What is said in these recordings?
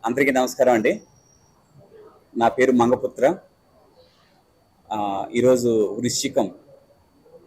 అందరికీ నమస్కారం అండి. నా పేరు మంగపుత్ర. ఈరోజు వృశ్చికం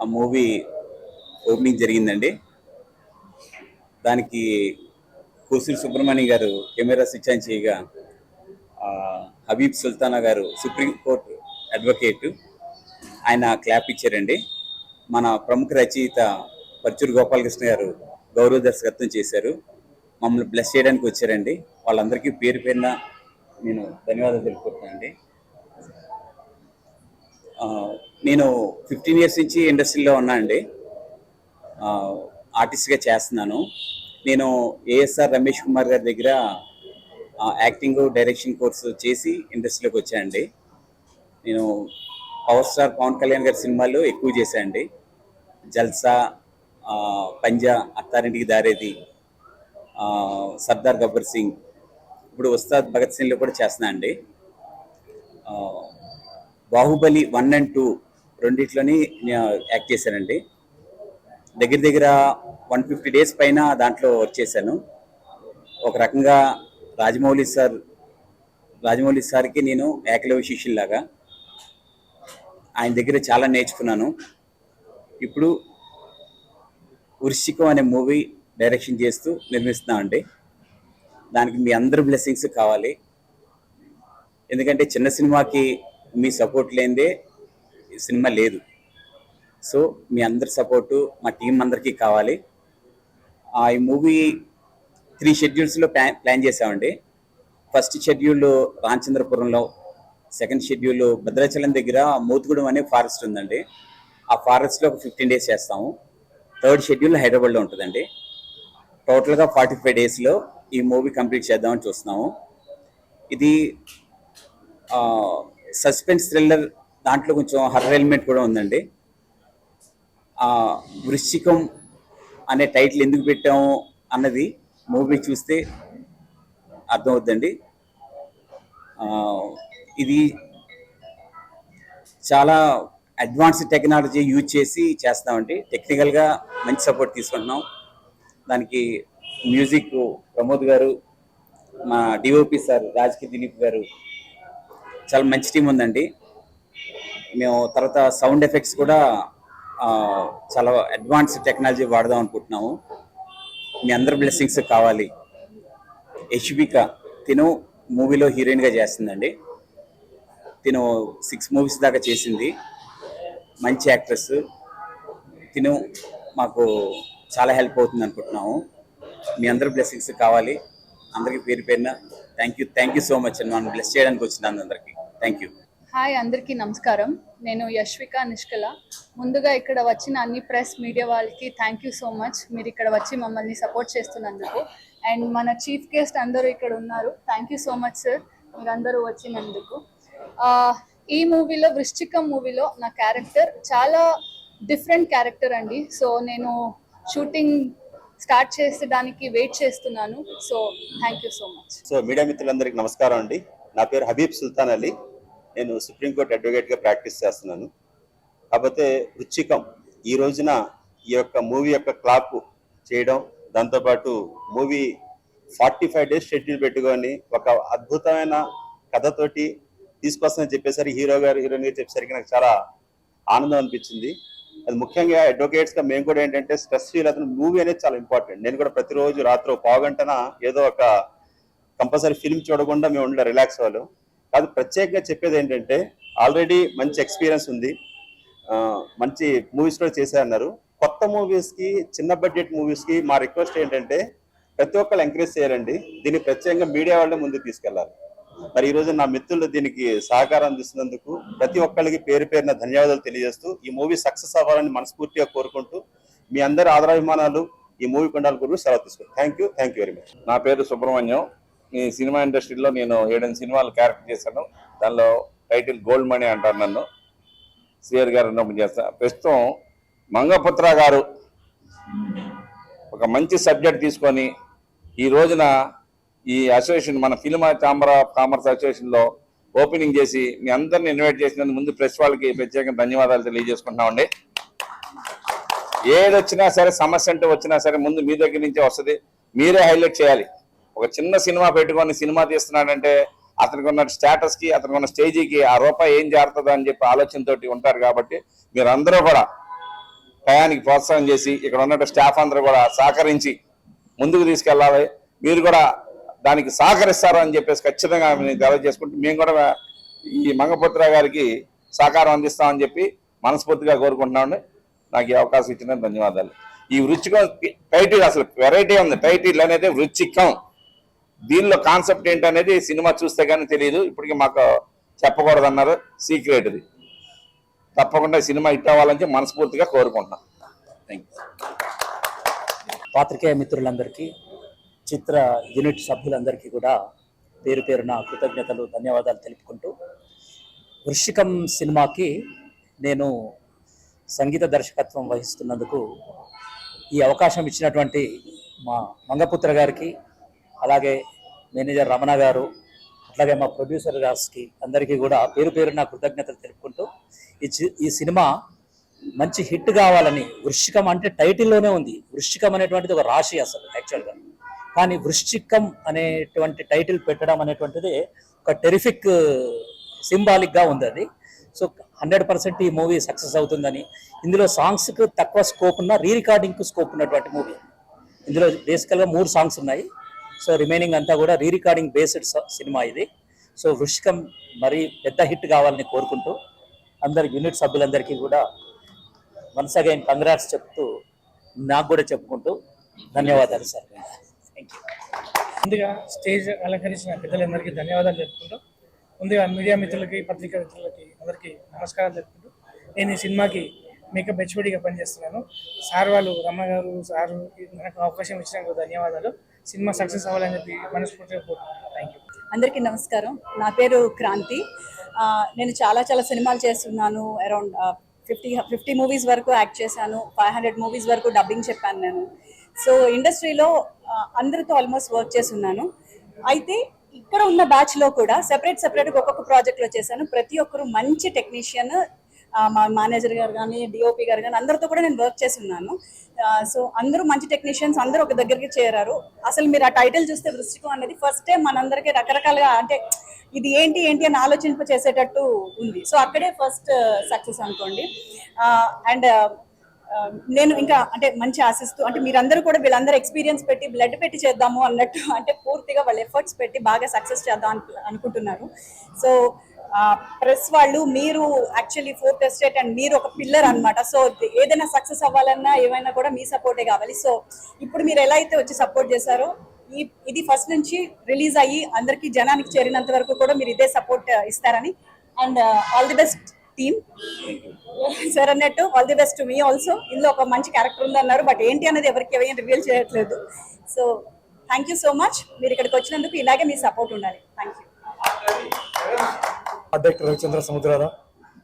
ఆ మూవీ ఓపెనింగ్ జరిగిందండి. దానికి కోసూరి సుబ్రహ్మణ్యం గారు కెమెరా స్విచ్ ఆన్ చేయగా, హబీబ్ సుల్తానా గారు సుప్రీంకోర్టు అడ్వకేట్ ఆయన క్లాప్ ఇచ్చారండి. మన ప్రముఖ రచయిత పర్చూరు గోపాలకృష్ణ గారు గౌరవ దర్శకత్వం చేశారు. మమ్మల్ని బ్లెస్ చేయడానికి వచ్చారండి. వాళ్ళందరికీ పేరు పేరున నేను ధన్యవాదాలు తెలుపుకుంటున్నానండి. నేను 15 years నుంచి ఇండస్ట్రీలో ఉన్నా అండి. ఆర్టిస్ట్గా చేస్తున్నాను. నేను ఏఎస్ఆర్ రమేష్ కుమార్ గారి దగ్గర యాక్టింగ్ డైరెక్షన్ కోర్సు చేసి ఇండస్ట్రీలోకి వచ్చానండి. నేను పవర్ స్టార్ పవన్ కళ్యాణ్ గారి సినిమాలు ఎక్కువ చేశానండి. జల్సా, పంజా, అత్తారింటికి దారేది, సర్దార్ గబ్బర్ సింగ్, ఇప్పుడు ఉస్తాద్ భగత్ సింగ్లో కూడా చేస్తున్నా అండి. బాహుబలి 1 and 2 రెండిట్లోని యాక్ట్ చేశానండి. దగ్గర దగ్గర 150 days పైన దాంట్లో వర్క్ చేశాను. ఒక రకంగా రాజమౌళి సార్కి నేను ఏకలవ్య శిష్యుల్లాగా ఆయన దగ్గర చాలా నేర్చుకున్నాను. ఇప్పుడు వృశ్చికం అనే మూవీ డైరెక్షన్ చేస్తూ నిర్మిస్తున్నామండి. దానికి మీ అందరి బ్లెస్సింగ్స్ కావాలి. ఎందుకంటే చిన్న సినిమాకి మీ సపోర్ట్ లేనిదే సినిమా లేదు. సో మీ అందరి సపోర్టు మా టీం అందరికీ కావాలి. ఈ మూవీ 3 schedules ప్లాన్ చేసామండి. ఫస్ట్ షెడ్యూల్ రామచంద్రపురంలో, సెకండ్ షెడ్యూల్ భద్రాచలం దగ్గర మోతుగూడెం అనే ఫారెస్ట్ ఉందండి. ఆ ఫారెస్ట్లో ఒక 15 days చేస్తాము. థర్డ్ షెడ్యూల్ హైదరాబాద్లో ఉంటుందండి. టోటల్గా 45 daysలో ఈ మూవీ కంప్లీట్ చేద్దామని చూస్తున్నాము. ఇది సస్పెన్స్ థ్రిల్లర్, దాంట్లో కొంచెం హర్రర్ ఎలిమెంట్ కూడా ఉందండి. వృశ్చికం అనే టైటిల్ ఎందుకు పెట్టాము అన్నది మూవీ చూస్తే అర్థమవుతుందండి. ఇది చాలా అడ్వాన్స్ టెక్నాలజీ యూజ్ చేసి చేస్తామండి. టెక్నికల్గా మంచి సపోర్ట్ తీసుకుంటున్నాం. దానికి మ్యూజిక్ ప్రమోద్ గారు, మా డిఓపి సార్ రాజకీయ దిలీప్ గారు, చాలా మంచి టీం ఉందండి. మేము తర్వాత సౌండ్ ఎఫెక్ట్స్ కూడా చాలా అడ్వాన్స్ టెక్నాలజీ వాడదాం అనుకుంటున్నాము. మీ అందరి బ్లెస్సింగ్స్ కావాలి. యశ్విక తిను మూవీలో హీరోయిన్గా చేస్తుందండి. తిను 6 movies దాకా చేసింది. మంచి యాక్ట్రెస్. తిను మాకు చాలా హెల్ప్ అవుతుంది అనుకుంటున్నాము. మీ అందరి బ్లెస్సింగ్స్ కావాలి. అందరికీ పేరు పేరున థ్యాంక్ యూ సో మచ్ అండి. మనం బ్లెస్ చేయడానికి వచ్చినందు అందరికీ థ్యాంక్ యూ. హాయ్, అందరికీ నమస్కారం. నేను యశ్విక నిష్కల. ముందుగా ఇక్కడ వచ్చిన అన్ని ప్రెస్ మీడియా వాళ్ళకి థ్యాంక్ యూ సో మచ్. మీరు ఇక్కడ వచ్చి మమ్మల్ని సపోర్ట్ చేస్తున్నందుకు. అండ్ మన చీఫ్ గెస్ట్ అందరూ ఇక్కడ ఉన్నారు. Thank you so much sir, మీరందరూ వచ్చినందుకు. ఈ మూవీలో, వృశ్చికం మూవీలో నా క్యారెక్టర్ చాలా డిఫరెంట్ క్యారెక్టర్ అండి. సో నేను షూటింగ్ స్టార్ట్ చేసేదానికి వెయిట్ చేస్తున్నాను. So thank you so much. So media మిత్రులందరికీ నమస్కారం అండి. నా పేరు హబీబ్ సుల్తాన్ అలీ. నేను సుప్రీంకోర్టు అడ్వకేట్గా ప్రాక్టీస్ చేస్తున్నాను. కాకపోతే వృశ్చికం ఈ రోజున ఈ యొక్క మూవీ యొక్క క్లాప్ చేయడం, దాంతోపాటు మూవీ 45 days షెడ్యూల్ పెట్టుకొని ఒక అద్భుతమైన కథతోటి తీసుకొస్తామని చెప్పేసరికి హీరో గారు హీరోయిన్ గారు చెప్పేసరికి నాకు చాలా ఆనందం అనిపించింది. అది ముఖ్యంగా అడ్వకేట్స్గా మేము కూడా ఏంటంటే స్ట్రెస్ ఫీల్ అవుతున్న మూవీ అనేది చాలా ఇంపార్టెంట్. నేను కూడా ప్రతిరోజు రాత్రి 1/4 గంటన ఏదో ఒక కంపల్సరీ ఫిల్మ్ చూడకుండా మేము ఉండే రిలాక్స్ అవ్వాలి. కాదు, ప్రత్యేకంగా చెప్పేది ఏంటంటే ఆల్రెడీ మంచి ఎక్స్పీరియన్స్ ఉంది, మంచి మూవీస్ కూడా చేశారన్నారు. కొత్త మూవీస్కి, చిన్న బడ్జెట్ మూవీస్కి మా రిక్వెస్ట్ ఏంటంటే ప్రతి ఒక్కరు ఎంకరేజ్ చేయాలండి. దీన్ని ప్రత్యేకంగా మీడియా వాళ్ళే ముందుకు తీసుకెళ్లాలి. మరి ఈరోజు నా మిత్రులు దీనికి సహకారం అందిస్తున్నందుకు ప్రతి ఒక్కరికి పేరు పేరున ధన్యవాదాలు తెలియజేస్తూ ఈ మూవీ సక్సెస్ అవ్వాలని మనస్ఫూర్తిగా కోరుకుంటూ మీ అందరి ఆదరాభిమానాలు ఈ మూవీ కొండాల గురించి సెలవు తీసుకుంటాను. Thank you very much. నా పేరు సుబ్రహ్మణ్యం. ఈ సినిమా ఇండస్ట్రీలో నేను 7 సినిమాలు క్యారెక్టర్ చేశాను. దానిలో టైటిల్ గోల్డ్ మనీ అంటారు నన్ను. సిఆర్ గారు ఉన్నప్పుడు చేస్తా. ప్రస్తుతం మంగపుత్ర గారు ఒక మంచి సబ్జెక్ట్ తీసుకొని ఈ రోజున ఈ అసోసియేషన్, మన ఫిల్మ్ ఛాంబర్ ఆఫ్ కామర్స్ అసోసియేషన్లో ఓపెనింగ్ చేసి మీ అందరిని ఇన్వైట్ చేసినందుకు ముందు ప్రెస్ వాళ్ళకి ప్రత్యేకంగా ధన్యవాదాలు తెలియజేసుకుంటున్నామండి. ఏది వచ్చినా సరే, సమస్య అంటే వచ్చినా సరే ముందు మీ దగ్గర నుంచే వస్తుంది. మీరే హైలైట్ చేయాలి. ఒక చిన్న సినిమా పెట్టుకొని సినిమా తీస్తున్నాడంటే అతనికి ఉన్న స్టేటస్కి, అతనికి ఉన్న స్టేజీకి ఆ రూపాయి ఏం చేరుతుందో అని చెప్పి ఆలోచనతోటి ఉంటారు. కాబట్టి మీరందరూ కూడా టయానికి ప్రోత్సాహం చేసి ఇక్కడ ఉన్న స్టాఫ్ అందరూ కూడా సహకరించి ముందుకు తీసుకెళ్ళాలి. మీరు కూడా దానికి సహకరిస్తారు అని చెప్పేసి ఖచ్చితంగా తెలియజేసుకుంటూ మేము కూడా ఈ మంగపుత్ర గారికి సహకారం అందిస్తామని చెప్పి మనస్ఫూర్తిగా కోరుకుంటున్నామండి. నాకు ఈ అవకాశం ఇచ్చిన ధన్యవాదాలు. ఈ వృచ్చికం టైటిల్ అసలు వెరైటీ ఉంది. టైటిల్ అనేది వృచ్చికం. దీనిలో కాన్సెప్ట్ ఏంటనేది సినిమా చూస్తే కానీ తెలియదు. ఇప్పటికీ మాకు చెప్పకూడదు అన్నారు, సీక్రెట్ ఇది. తప్పకుండా సినిమా హిట్ అవ్వాలని మనస్ఫూర్తిగా కోరుకుంటున్నాం. Thank you. పాత్రికేయ మిత్రులందరికీ, చిత్ర యూనిట్ సభ్యులందరికీ కూడా పేరు పేరున కృతజ్ఞతలు, ధన్యవాదాలు తెలుపుకుంటూ, వృశ్చికం సినిమాకి నేను సంగీత దర్శకత్వం వహిస్తున్నందుకు ఈ అవకాశం ఇచ్చినటువంటి మా మంగపుత్ర గారికి, అలాగే మేనేజర్ రమణ గారు, అట్లాగే మా ప్రొడ్యూసర్ గారికి అందరికీ కూడా పేరు పేరున కృతజ్ఞతలు తెలుపుకుంటూ, ఈ సినిమా మంచి హిట్ కావాలని, వృశ్చికం అంటే టైటిల్లోనే ఉంది. వృశ్చికం అనేటువంటిది ఒక రాశి అసలు యాక్చువల్గా, కానీ వృశ్చికం అనేటువంటి టైటిల్ పెట్టడం అనేటువంటిది ఒక టెరిఫిక్ సింబాలిక్గా ఉంది అది. సో 100% ఈ మూవీ సక్సెస్ అవుతుందని, ఇందులో సాంగ్స్కి తక్కువ స్కోప్ ఉన్న, రీ రికార్డింగ్కి స్కోప్ ఉన్నటువంటి మూవీ. ఇందులో బేసికల్గా 3 సాంగ్స్ ఉన్నాయి. సో రిమైనింగ్ అంతా కూడా రీ రికార్డింగ్ బేస్డ్ సినిమా ఇది. సో వృశ్చికం మరీ పెద్ద హిట్ కావాలని కోరుకుంటూ, అందరి యూనిట్ సభ్యులందరికీ కూడా వన్స్ అగైన్ కంగ్రాట్స్ చెప్తూ, నాకు కూడా చెప్పుకుంటూ ధన్యవాదాలు సార్. Thank you. ముందుగా స్టేజ్ అలంకరించిన పెద్దలందరికీ ధన్యవాదాలు చెప్పుకుంటూ, ముందుగా మీడియా మిత్రులకి, పత్రికా మిత్రులకి అందరికీ నమస్కారాలు చెప్పుకుంటూ, నేను ఈ సినిమాకి మేకప్ హెచ్ఓడిగా పనిచేస్తున్నాను. సార్ వాళ్ళు, రమ్మ గారు సారు నాకు అవకాశం ఇచ్చినందుకు ధన్యవాదాలు. సినిమా సక్సెస్ అవ్వాలని చెప్పి మనస్ఫూర్తిగా కోరుకుంటున్నాను. Thank you. అందరికీ నమస్కారం. నా పేరు క్రాంతి. నేను చాలా సినిమాలు చేస్తున్నాను. అరౌండ్ 50 మూవీస్ వరకు యాక్ట్ చేశాను. 500 మూవీస్ వరకు డబ్బింగ్ చెప్పాను నేను. సో ఇండస్ట్రీలో అందరితో ఆల్మోస్ట్ వర్క్ చేస్తున్నాను. అయితే ఇక్కడ ఉన్న బ్యాచ్లో కూడా సెపరేట్గా ఒక్కొక్క ప్రాజెక్ట్లో చేశాను. ప్రతి ఒక్కరు మంచి టెక్నీషియన్, మా మేనేజర్ గారు కానీ, డిఓపి గారు కానీ, అందరితో కూడా నేను వర్క్ చేస్తున్నాను. సో అందరూ మంచి టెక్నీషియన్స్, అందరూ ఒక దగ్గరికి చేరారు. అసలు మీరు ఆ టైటిల్ చూస్తే వృశ్చికం అనేది ఫస్ట్ టైం మనందరికీ రకరకాలుగా, అంటే ఇది ఏంటి అని ఆలోచింప చేసేటట్టు ఉంది. సో అక్కడే ఫస్ట్ సక్సెస్ అనుకోండి. అండ్ నేను ఇంకా అంటే మంచి ఆశిస్తూ, అంటే మీరందరూ కూడా వీళ్ళందరూ ఎక్స్పీరియన్స్ పెట్టి బ్లడ్ పెట్టి చేద్దాము అన్నట్టు, అంటే పూర్తిగా వాళ్ళు ఎఫర్ట్స్ పెట్టి బాగా సక్సెస్ చేద్దాం అనుకుంటున్నారు. సో ప్రెస్ వాళ్ళు, మీరు యాక్చువల్లీ ఫోర్త్ ఎస్టేట్ అండ్ మీరు ఒక పిల్లర్ అన్నమాట. సో ఏదైనా సక్సెస్ అవ్వాలన్నా ఏమైనా కూడా మీ సపోర్టే కావాలి. సో ఇప్పుడు మీరు ఎలా అయితే వచ్చి సపోర్ట్ చేశారో, ఇది ఫస్ట్ నుంచి రిలీజ్ అయ్యి అందరికీ జనానికి చేరినంత వరకు కూడా మీరు ఇదే సపోర్ట్ ఇస్తారని, and all the best team. Sir అన్నట్టు ఆల్ ది బెస్ట్ టు మీ ఆల్సో. ఇందులో ఒక మంచి క్యారెక్టర్ ఉందన్నారు, బట్ ఏంటి అనేది ఎవరికి ఏమైనా రివీల్ చేయట్లేదు. So thank you so much. మీరు ఇక్కడికి వచ్చినందుకు ఇలాగే మీ సపోర్ట్ ఉండాలి. Thank you. డైరెక్టర్ రవిచంద్ర సముద్రాల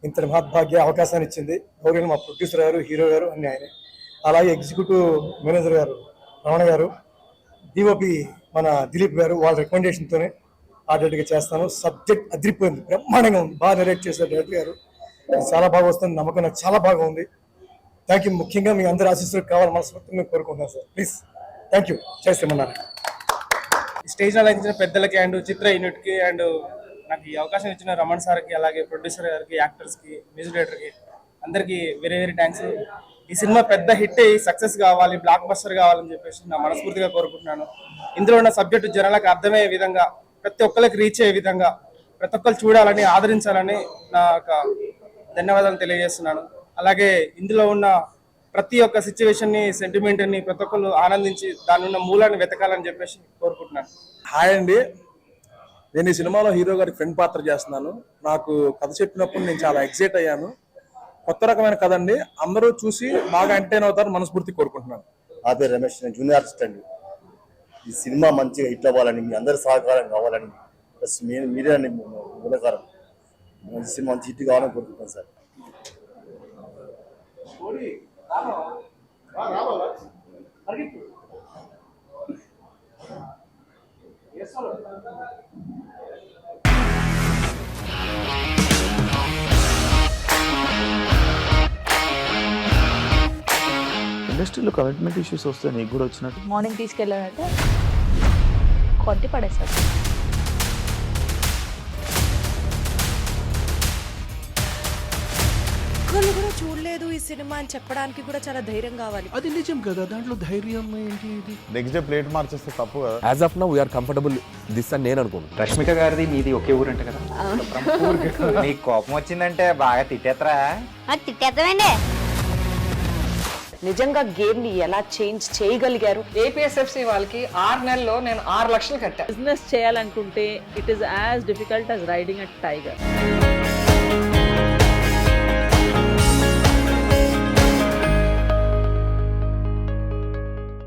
ఇంతటి మహద్భాగ్య అవకాశాన్ని ఇచ్చింది. గౌరవ మా ప్రొడ్యూసర్ గారు, హీరో గారు అన్ని ఆయనే. అలాగే ఎగ్జిక్యూటివ్ మేనేజర్ గారు రమణ గారు, డిఓపి మన దిలీప్ గారు, వాళ్ళ రికమెండేషన్తోనే ఆర్డర్గా చేస్తాను. సబ్జెక్ట్ అదిరిపోయింది, బ్రహ్మాండంగా ఉంది, బాగా నెరేట్ చేశారు డైరెక్టర్ గారు. చాలా బాగా వస్తుంది, నమ్మకం నాకు చాలా బాగా ఉంది. Thank you. ముఖ్యంగా మీ అందరి ఆశీస్సులు కావాలి మనస్ఫూర్తిగా కోరుకుంటున్నాను సార్. Please thank you. చేస్తామన్నారు. స్టేజ్ అలంకరించిన పెద్దలకి అండ్ చిత్ర యూనిట్కి అండ్ నాకు ఈ అవకాశం ఇచ్చిన రమణ్ సార్కి, అలాగే ప్రొడ్యూసర్ గారికి, యాక్టర్స్కి, మ్యూజిక్ డైరెక్టర్కి అందరికీ వెరీ థ్యాంక్స్. ఈ సినిమా పెద్ద హిట్ అయ్యి సక్సెస్ కావాలి, బ్లాక్ బస్టర్ కావాలని చెప్పేసి నా మనస్ఫూర్తిగా కోరుకుంటున్నాను. ఇందులో ఉన్న సబ్జెక్టు జనాలకు అర్థమయ్యే విధంగా, ప్రతి ఒక్కరికి రీచ్ అయ్యే విధంగా, ప్రతి ఒక్కరు చూడాలని, ఆదరించాలని నా యొక్క ధన్యవాదాలు తెలియజేస్తున్నాను. అలాగే ఇందులో ఉన్న ప్రతి ఒక్క సిచ్యువేషన్ని, సెంటిమెంట్ని ప్రతి ఒక్కరు ఆనందించి దాని ఉన్న మూలాన్ని వెతకాలని చెప్పేసి కోరుకుంటున్నాను. హాయ్ అండి, నేను ఈ సినిమాలో హీరో గారి ఫ్రెండ్ పాత్ర చేస్తున్నాను. నాకు కథ చెప్పినప్పుడు నేను చాలా ఎక్సైట్ అయ్యాను. కొత్త రకమైన కథ అండి, అందరూ చూసి బాగా ఎంటర్టైన్ అవుతారు మనస్ఫూర్తి కోరుకుంటున్నాను. నా పేరు రమేష్, నేను జూనియర్ ఆర్టిస్ట్ అండి. ఈ సినిమా మంచిగా హిట్ అవ్వాలని, మీ అందరి సహకారం కావాలని, ప్లస్ మీరే మూలకారం. మంచి సినిమా మంచి హిట్ కావాలని కోరుకుంటున్నాను సార్. ఇండస్ట్రీలో కమిట్మెంట్ ఇష్యూస్ వస్తే నీకు కూడా వచ్చినట్టు మార్నింగ్ తీసుకెళ్ళాలంటే కొద్ది పడేశారు. ఒక్కళ్ళు కూడా చూడలేదు ఈ సినిమా అని చెప్పడానికి కూడా చాలా ధైర్యం కావాలి. అది నిజం కదా, దాంట్లో ధైర్యం ఏంటి? ఇది నెక్స్ట్ డే ప్లేట్ మార్చేస్తే తప్పు కదా. As of now we are comfortable this అని నేను అనుకుంటున్నాను. రష్మిక గారిది మీది ఒకే ఊరంట కదా? నీకు కోపం వచ్చిందంటే బాగా తిట్టేత్తరా? తిట్టేద్దామండి. నిజంగా గేమ్ ని ఎలా చేంజ్ చేయగలిగారు? ఏపీఎస్ఎఫ్సి వాళ్ళకి 6 నెలల్లో నేను 6 లక్షలు కట్టా. బిజినెస్ చేయాలనుకుంటే it is as difficult as riding a tiger.